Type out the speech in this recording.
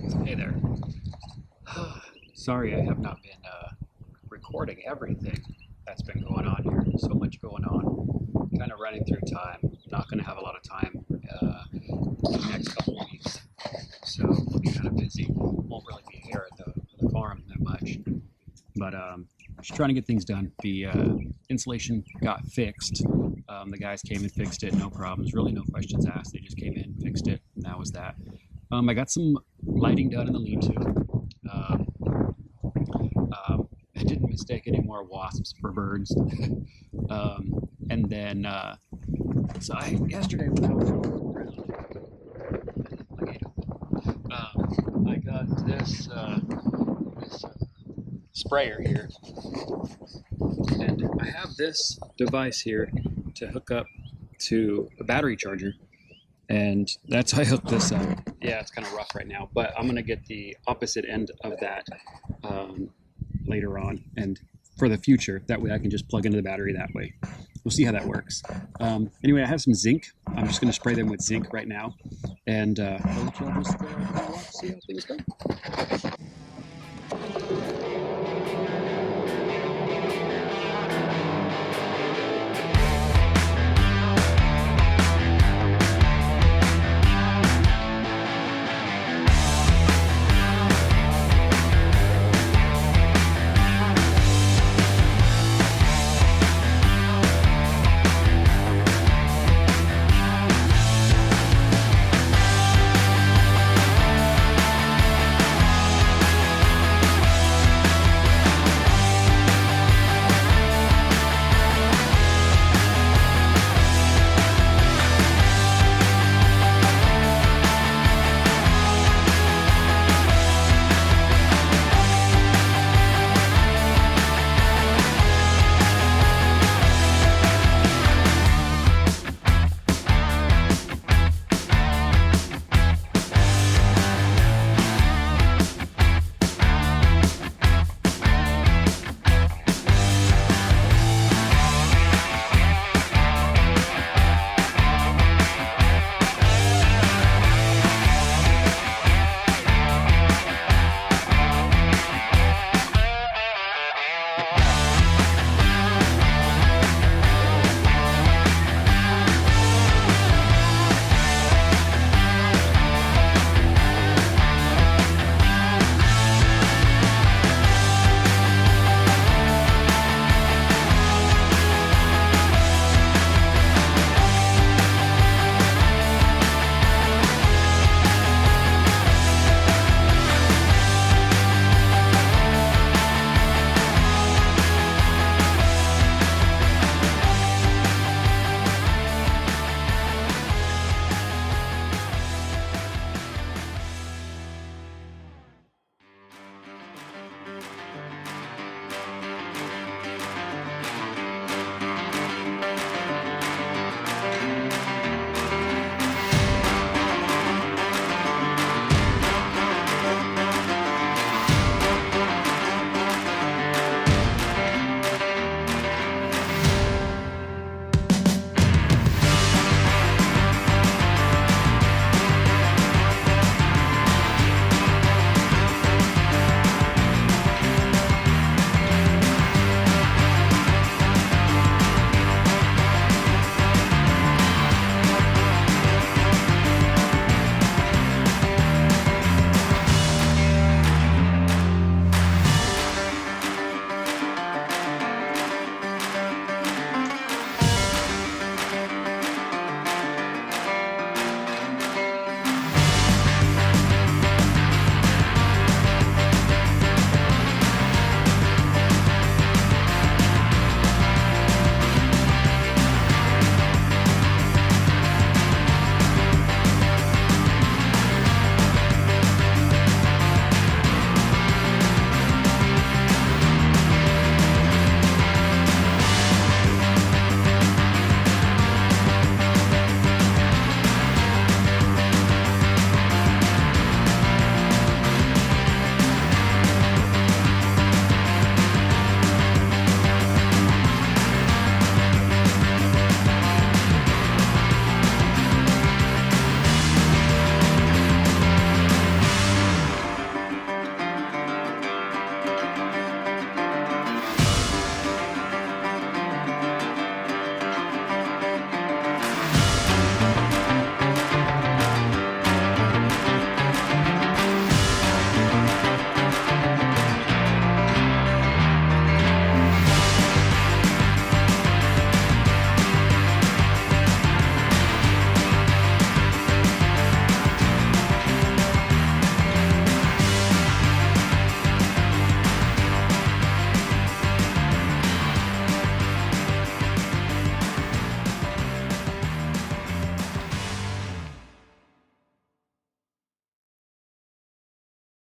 Hey there. Sorry I have not been recording everything that's been going on here. So much going on. Kind of running through time. Not going to have a lot of time the next couple of weeks. So we'll be kind of busy. Won't really be here at the farm that much. But just trying to get things done. The insulation got fixed. The guys came and fixed it. No problems. Really no questions asked. They just came in, fixed it, and that was that. I got some lighting done in the lean-to. I didn't mistake any more wasps for birds. And then, yesterday when I was around, I got this sprayer here, and I have this device here to hook up to a battery charger. And that's how I hooked this up. Yeah, it's kind of rough right now, but I'm gonna get the opposite end of that later on, and for the future, that way I can just plug into the battery that way. We'll see how that works. Anyway, I have some zinc. I'm just gonna spray them with zinc right now, and I'll let y'all just see how things go.